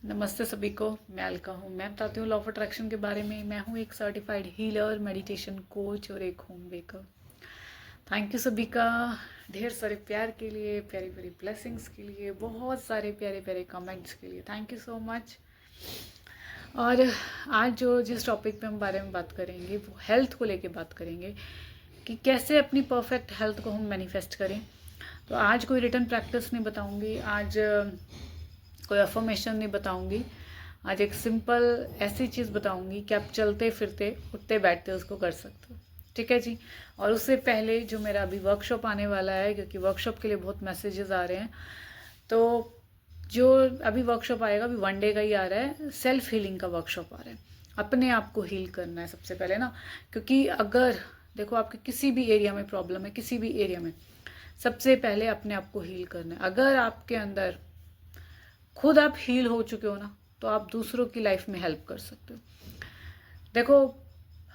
नमस्ते सभी को। मैं अलका हूँ। मैं बताती हूँ लॉ ऑफ अट्रैक्शन के बारे में। मैं हूँ एक सर्टिफाइड हीलर, मेडिटेशन कोच और एक होम बेकर। थैंक यू सभी का, ढेर सारे प्यार के लिए, प्यारी प्यारी ब्लेसिंग्स के लिए, बहुत सारे प्यारे प्यारे कमेंट्स के लिए। Thank you so much. और आज जिस टॉपिक पे हम बारे में बात करेंगे वो हेल्थ को लेके बात करेंगे कि कैसे अपनी परफेक्ट हेल्थ को हम मैनिफेस्ट करें। तो आज कोई रिटर्न प्रैक्टिस नहीं बताऊंगी, आज कोई अफर्मेशन नहीं बताऊंगी। आज एक सिंपल ऐसी चीज़ बताऊंगी कि आप चलते फिरते उठते बैठते उसको कर सकते हो। ठीक है जी। और उससे पहले जो मेरा अभी वर्कशॉप आने वाला है, क्योंकि वर्कशॉप के लिए बहुत मैसेजेस आ रहे हैं, तो जो अभी वर्कशॉप आएगा, अभी 1 डे का ही आ रहा है, सेल्फ हीलिंग का वर्कशॉप आ रहा है। अपने आप को हील करना है सबसे पहले ना। क्योंकि अगर देखो आपके किसी भी एरिया में प्रॉब्लम है, किसी भी एरिया में, सबसे पहले अपने आप को हील करना है। अगर आपके अंदर खुद आप हील हो चुके हो ना, तो आप दूसरों की लाइफ में हेल्प कर सकते हो। देखो,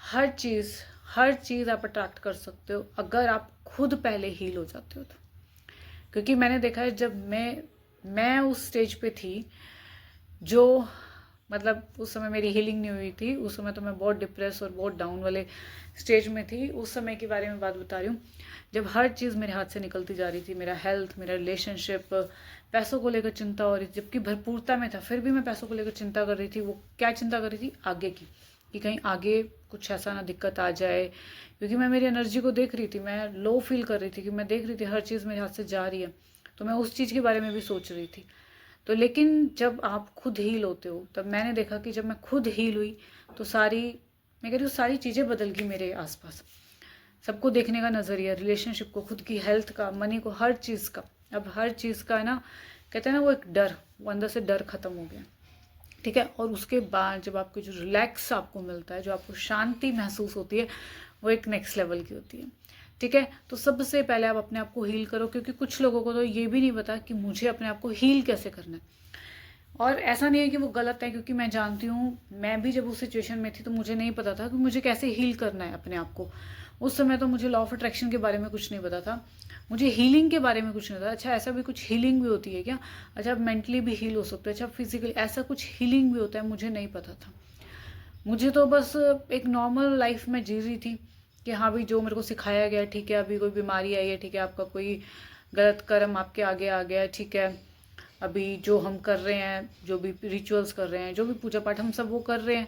हर चीज़ आप अट्रैक्ट कर सकते हो अगर आप खुद पहले हील हो जाते हो तो। क्योंकि मैंने देखा है, जब मैं उस स्टेज पे थी, जो मतलब उस समय मेरी हीलिंग नहीं हुई थी, उस समय तो मैं बहुत डिप्रेस और बहुत डाउन वाले स्टेज में थी। उस समय के बारे में बात बता रही हूँ, जब हर चीज़ मेरे हाथ से निकलती जा रही थी। मेरा हेल्थ, मेरा रिलेशनशिप, पैसों को लेकर चिंता हो रही थी, जबकि भरपूरता में था, फिर भी मैं पैसों को लेकर चिंता कर रही थी। वो क्या चिंता कर रही थी? आगे की, कि कहीं आगे कुछ ऐसा ना दिक्कत आ जाए। क्योंकि मैं मेरी एनर्जी को देख रही थी, मैं लो फील कर रही थी कि मैं देख रही थी हर चीज़ मेरे हाथ से जा रही है, तो मैं उस चीज़ के बारे में भी सोच रही थी। तो लेकिन जब आप खुद हील होते हो, तब मैंने देखा कि जब मैं खुद हील हुई तो मैं कह रही हूँ सारी चीज़ें बदल गई मेरे आसपास। सबको देखने का नज़रिया, रिलेशनशिप को, खुद की हेल्थ का, मनी को, हर चीज़ का। अब हर चीज़ का है ना, कहते हैं ना, वो एक डर, वो अंदर से डर खत्म हो गया। ठीक है। और उसके बाद जब आपको जो रिलैक्स आपको मिलता है, जो आपको शांति महसूस होती है, वो एक नेक्स्ट लेवल की होती है। ठीक है। तो सबसे पहले आप अपने आप को हील करो, क्योंकि कुछ लोगों को तो ये भी नहीं पता कि मुझे अपने आप को हील कैसे करना है। और ऐसा नहीं है कि वो गलत है, क्योंकि मैं जानती हूँ, मैं भी जब उस सिचुएशन में थी तो मुझे नहीं पता था कि मुझे कैसे हील करना है अपने आप को। उस समय तो मुझे लॉ ऑफ अट्रैक्शन के बारे में कुछ नहीं पता था, मुझे हीलिंग के बारे में कुछ नहीं पता। अच्छा, ऐसा भी कुछ हीलिंग भी होती है क्या? अच्छा, आप मेंटली भी हील हो सकते हो? अच्छा, फिजिकली ऐसा कुछ हीलिंग भी होता है? मुझे नहीं पता था। मुझे तो बस एक नॉर्मल लाइफ में जी रही थी कि हाँ भाई, जो मेरे को सिखाया गया, ठीक है, अभी कोई बीमारी आई है, ठीक है, आपका कोई गलत कर्म आपके आगे आ गया, ठीक है, अभी जो हम कर रहे हैं, जो भी रिचुअल्स कर रहे हैं, जो भी पूजा पाठ हम सब वो कर रहे हैं,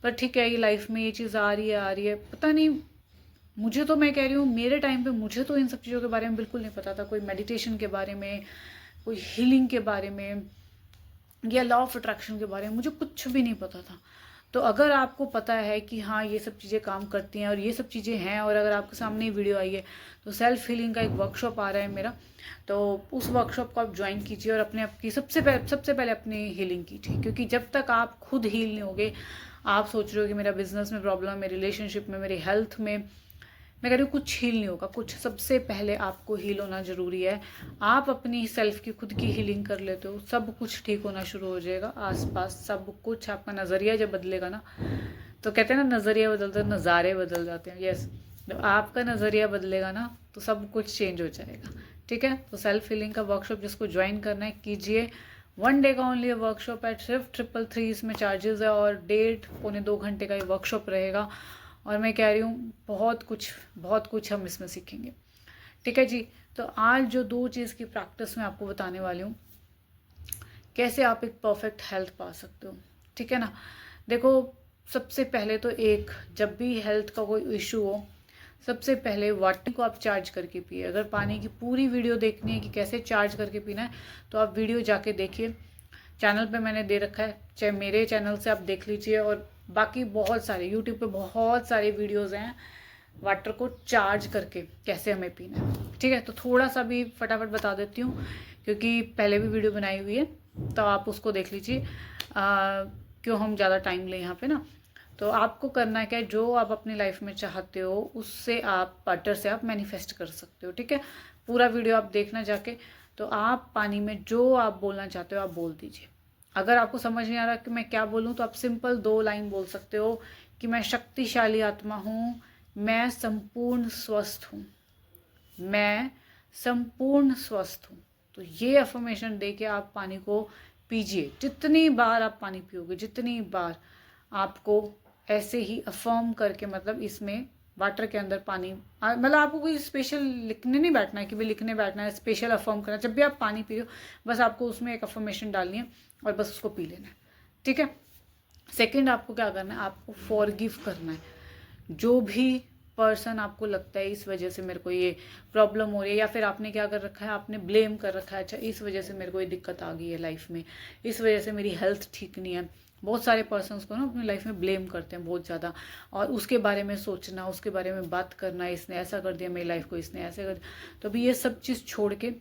पर ठीक है, ये लाइफ में ये चीज़ आ रही है, पता नहीं। मुझे तो, मैं कह रही हूँ, मेरे टाइम पे मुझे तो इन सब चीज़ों के बारे में बिल्कुल नहीं पता था। कोई मेडिटेशन के बारे में, कोई हीलिंग के बारे में, या लॉ ऑफ अट्रैक्शन के बारे में मुझे कुछ भी नहीं पता था। तो अगर आपको पता है कि हाँ, ये सब चीज़ें काम करती हैं और ये सब चीज़ें हैं, और अगर आपके सामने ये वीडियो आई है, तो सेल्फ हीलिंग का एक वर्कशॉप आ रहा है मेरा, तो उस वर्कशॉप को आप ज्वाइन कीजिए और अपने आप की सबसे पहले अपनी हीलिंग कीजिए। क्योंकि जब तक आप खुद हील नहीं होगे, आप सोच रहे हो कि मेरा बिजनेस में प्रॉब्लम है, मेरे रिलेशनशिप में, मेरी हेल्थ में, मैं कह रही हूँ कुछ हील नहीं होगा। कुछ सबसे पहले आपको हील होना जरूरी है। आप अपनी सेल्फ की, खुद की हीलिंग कर लेते हो, सब कुछ ठीक होना शुरू हो जाएगा। आसपास सब कुछ, आपका नज़रिया जब बदलेगा ना, तो कहते हैं ना, नज़रिया बदलते नज़ारे बदल जाते हैं। यस, जब आपका नज़रिया बदलेगा ना, तो सब कुछ चेंज हो जाएगा। ठीक है। तो सेल्फ हीलिंग का वर्कशॉप जिसको ज्वाइन करना है, कीजिए। 1 डे का ओनली वर्कशॉप है, सिर्फ 333 इसमें चार्जेस है, और 1.5 पौने 2 घंटे का ये वर्कशॉप रहेगा। और मैं कह रही हूँ बहुत कुछ हम इसमें सीखेंगे। ठीक है जी। तो आज जो 2 चीज़ की प्रैक्टिस मैं आपको बताने वाली हूँ, कैसे आप एक परफेक्ट हेल्थ पा सकते हो। ठीक है ना। देखो, सबसे पहले तो जब भी हेल्थ का कोई इशू हो, सबसे पहले वाटर को आप चार्ज करके पिए। अगर पानी की पूरी वीडियो देखनी है कि कैसे चार्ज करके पीना है, तो आप वीडियो जाके देखिए, चैनल पे मैंने दे रखा है, चाहे मेरे चैनल से आप देख लीजिए, और बाकी बहुत सारे यूट्यूब पे बहुत सारे वीडियोस हैं वाटर को चार्ज करके कैसे हमें पीना है। ठीक है। तो थोड़ा सा भी फटाफट बता देती हूँ, क्योंकि पहले भी वीडियो बनाई हुई है, तो आप उसको देख लीजिए। क्यों हम ज़्यादा टाइम लें यहाँ पे ना। तो आपको करना क्या है, जो आप अपनी लाइफ में चाहते हो, उससे आप वाटर से आप मैनिफेस्ट कर सकते हो। ठीक है। पूरा वीडियो आप देखना जाके। तो आप पानी में जो आप बोलना चाहते हो, आप बोल दीजिए। अगर आपको समझ नहीं आ रहा कि मैं क्या बोलूँ, तो आप सिंपल 2 लाइन बोल सकते हो कि मैं शक्तिशाली आत्मा हूँ, मैं संपूर्ण स्वस्थ हूँ, मैं संपूर्ण स्वस्थ हूँ। तो ये अफर्मेशन दे के आप पानी को पीजिए। जितनी बार आप पानी पियोगे, जितनी बार आपको ऐसे ही अफर्म करके, मतलब इसमें वाटर के अंदर पानी, मतलब आपको कोई स्पेशल लिखने नहीं बैठना है कि भाई लिखने बैठना है, स्पेशल अफर्म करना है। जब भी आप पानी पियो बस आपको उसमें एक अफर्मेशन डालनी है और बस उसको पी लेना है, ठीक है। सेकंड आपको क्या करना है, आपको फॉरगिव करना है। जो भी पर्सन आपको लगता है इस वजह से मेरे को ये प्रॉब्लम हो रही है, या फिर आपने क्या कर रखा है, आपने ब्लेम कर रखा है, अच्छा इस वजह से मेरे को ये दिक्कत आ गई है लाइफ में, इस वजह से मेरी हेल्थ ठीक नहीं है। बहुत सारे पर्सन्स को ना अपनी लाइफ में ब्लेम करते हैं बहुत ज़्यादा, और उसके बारे में सोचना, उसके बारे में बात करना, इसने ऐसा कर दिया मेरी लाइफ को, इसने ऐसे कर दिया। तो अभी ये सब चीज़ छोड़ के,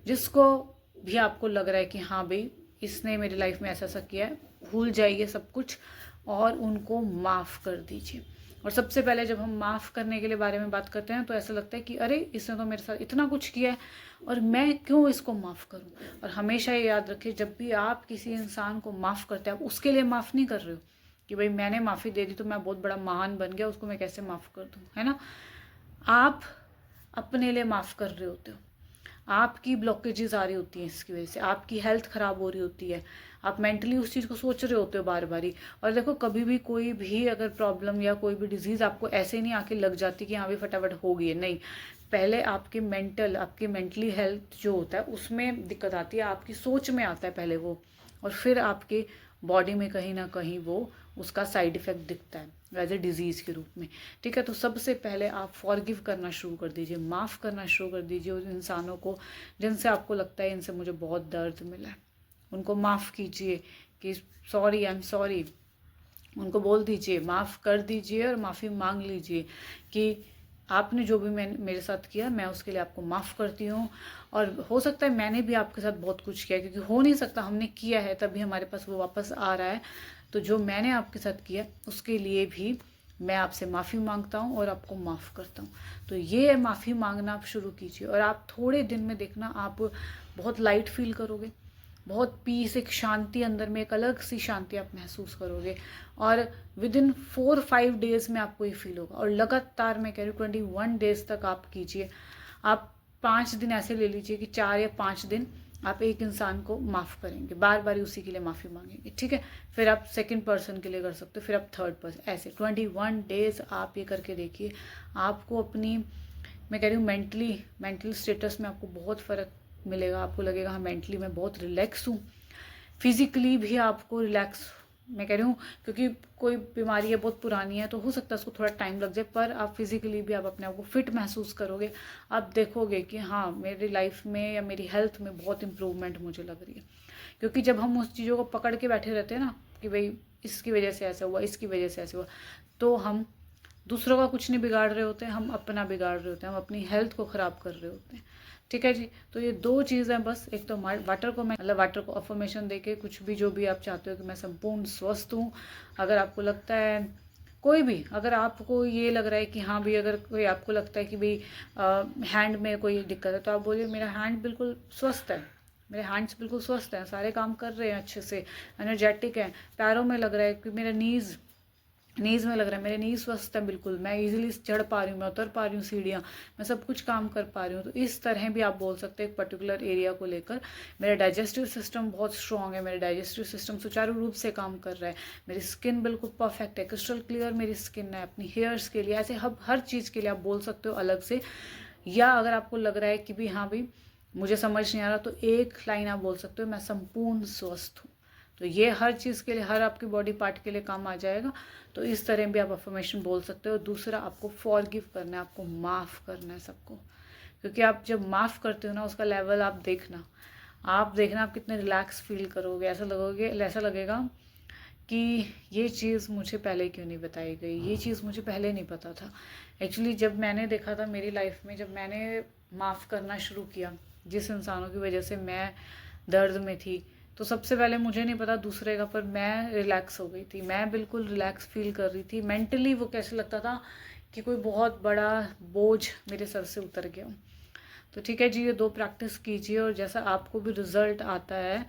जिसको भी आपको लग रहा है कि हाँ भाई इसने मेरी लाइफ में ऐसा ऐसा किया है, भूल जाइए सब कुछ और उनको माफ़ कर दीजिए। और सबसे पहले जब हम माफ़ करने के लिए बारे में बात करते हैं तो ऐसा लगता है कि अरे इसने तो मेरे साथ इतना कुछ किया है और मैं क्यों इसको माफ़ करूं। और हमेशा ये याद रखिए, जब भी आप किसी इंसान को माफ़ करते हैं, आप उसके लिए माफ़ नहीं कर रहे हो कि भाई मैंने माफ़ी दे दी तो मैं बहुत बड़ा महान बन गया, उसको मैं कैसे माफ़ कर दूँ, है ना। आप अपने लिए माफ़ कर रहे होते हो। आपकी ब्लॉकेजेस आ रही होती हैं, इसकी वजह से आपकी हेल्थ ख़राब हो रही होती है, आप मेंटली उस चीज़ को सोच रहे होते हो बार बार ही। और देखो कभी भी कोई भी अगर प्रॉब्लम या कोई भी डिजीज़ आपको ऐसे नहीं आके लग जाती कि हाँ भी फटाफट हो गई है, नहीं। पहले आपकी मेंटली हेल्थ जो होता है उसमें दिक्कत आती है, आपकी सोच में आता है पहले वो, और फिर आपके बॉडी में कहीं ना कहीं वो उसका साइड इफ़ेक्ट दिखता है एज ए डिजीज़ के रूप में, ठीक है। तो सबसे पहले आप फॉरगिव करना शुरू कर दीजिए, माफ़ करना शुरू कर दीजिए उन इंसानों को जिनसे आपको लगता है इनसे मुझे बहुत दर्द मिला है। उनको माफ़ कीजिए कि सॉरी, आई एम सॉरी, उनको बोल दीजिए, माफ़ कर दीजिए और माफ़ी मांग लीजिए कि आपने जो भी मेरे साथ किया मैं उसके लिए आपको माफ़ करती हूँ। और हो सकता है मैंने भी आपके साथ बहुत कुछ किया, क्योंकि हो नहीं सकता हमने किया है तभी हमारे पास वो वापस आ रहा है। तो जो मैंने आपके साथ किया उसके लिए भी मैं आपसे माफ़ी मांगता हूँ और आपको माफ़ करता हूँ। तो ये माफ़ी मांगना आप शुरू कीजिए और आप थोड़े दिन में देखना आप बहुत लाइट फील करोगे, बहुत पीस, एक शांति, अंदर में एक अलग सी शांति आप महसूस करोगे। और विद इन 4-5 डेज़ में आपको ये फील होगा। और लगातार मैं कह रही हूँ 21 डेज़ तक आप कीजिए। आप 5 दिन ऐसे ले लीजिए कि 4 या 5 दिन आप एक इंसान को माफ़ करेंगे, बार बार उसी के लिए माफ़ी मांगेंगे, ठीक है। फिर आप सेकंड पर्सन के लिए कर सकते हो, फिर आप थर्ड पर्सन, ऐसे 21 डेज़ आप ये करके देखिए। आपको अपनी, मैं कह रही हूँ मेंटल स्टेटस में आपको बहुत फ़र्क मिलेगा। आपको लगेगा हाँ मेंटली मैं बहुत रिलैक्स हूँ, फिजिकली भी आपको रिलैक्स, मैं कह रही हूँ क्योंकि कोई बीमारी है बहुत पुरानी है तो हो सकता है उसको थोड़ा टाइम लग जाए, पर आप फिजिकली भी आप अपने आप को फिट महसूस करोगे। आप देखोगे कि हाँ मेरी लाइफ में या मेरी हेल्थ में बहुत इंप्रूवमेंट मुझे लग रही है। क्योंकि जब हम उस चीज़ों को पकड़ के बैठे रहते हैं ना कि भाई इसकी वजह से ऐसा हुआ, इसकी वजह से ऐसा हुआ, तो हम दूसरों का कुछ नहीं बिगाड़ रहे होते हैं, हम अपना बिगाड़ रहे होते हैं, हम अपनी हेल्थ को ख़राब कर रहे होते हैं, ठीक है जी। तो ये 2 चीज़ें बस, एक तो वाटर को मैं मतलब वाटर को अफर्मेशन देके कुछ भी जो भी आप चाहते हो कि मैं संपूर्ण स्वस्थ हूँ। अगर आपको लगता है कोई भी, अगर आपको ये लग रहा है कि हाँ भाई अगर कोई आपको लगता है कि भाई हैंड में कोई दिक्कत है तो आप बोलिए मेरा हैंड बिल्कुल स्वस्थ है, मेरे हैंड्स बिल्कुल स्वस्थ हैं, सारे काम कर रहे हैं अच्छे से, एनर्जेटिक हैं। पैरों में लग रहा है कि मेरा नीज़ में लग रहा है मेरे नीज़ स्वस्थ है बिल्कुल, मैं इजीली चढ़ पा रही हूँ, मैं उतर पा रही हूँ सीढ़ियाँ, मैं सब कुछ काम कर पा रही हूँ। तो इस तरह भी आप बोल सकते हैं एक पर्टिकुलर एरिया को लेकर। मेरा डाइजेस्टिव सिस्टम बहुत स्ट्रॉन्ग है, मेरा डाइजेस्टिव सिस्टम सुचारू रूप से काम कर रहा है, मेरी स्किन बिल्कुल परफेक्ट है, क्रिस्टल क्लियर मेरी स्किन है। अपनी हेयर्स के लिए, ऐसे हर चीज़ के लिए आप बोल सकते हो अलग से। या अगर आपको लग रहा है कि भी हाँ भाई मुझे समझ नहीं आ रहा, तो एक लाइन आप बोल सकते हो, मैं संपूर्ण स्वस्थ हूँ। तो ये हर चीज़ के लिए, हर आपकी बॉडी पार्ट के लिए काम आ जाएगा। तो इस तरह भी आप अफर्मेशन बोल सकते हो। दूसरा, आपको फॉरगिव करना है, आपको माफ़ करना है सबको, क्योंकि आप जब माफ़ करते हो ना उसका लेवल आप देखना आप कितने रिलैक्स फील करोगे। ऐसा लगेगा कि ये चीज़ मुझे पहले क्यों नहीं बताई गई, ये चीज़ मुझे पहले नहीं पता था। एक्चुअली जब मैंने देखा था मेरी लाइफ में, जब मैंने माफ़ करना शुरू किया जिस इंसानों की वजह से मैं दर्द में थी, तो सबसे पहले मुझे नहीं पता दूसरे का, पर मैं रिलैक्स हो गई थी, मैं बिल्कुल रिलैक्स फील कर रही थी। मेंटली वो कैसे लगता था कि कोई बहुत बड़ा बोझ मेरे सर से उतर गया। तो ठीक है जी, ये 2 प्रैक्टिस कीजिए और जैसा आपको भी रिजल्ट आता है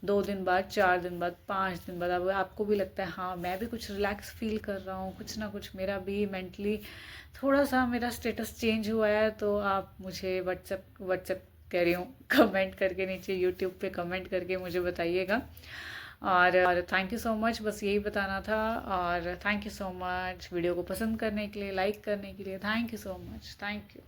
2 दिन बाद, 4 दिन बाद, 5 दिन बाद, अब आपको भी लगता है हाँ मैं भी कुछ रिलैक्स फील कर रहा हूँ, कुछ ना कुछ मेरा भी मेंटली थोड़ा सा मेरा स्टेटस चेंज हुआ है, तो आप मुझे व्हाट्सएप कह रही हूँ, कमेंट करके नीचे यूट्यूब पे कमेंट करके मुझे बताइएगा। और थैंक यू सो मच, बस यही बताना था। और thank you so much video को पसंद करने के लिए, लाइक करने के लिए। Thank you so much, thank you.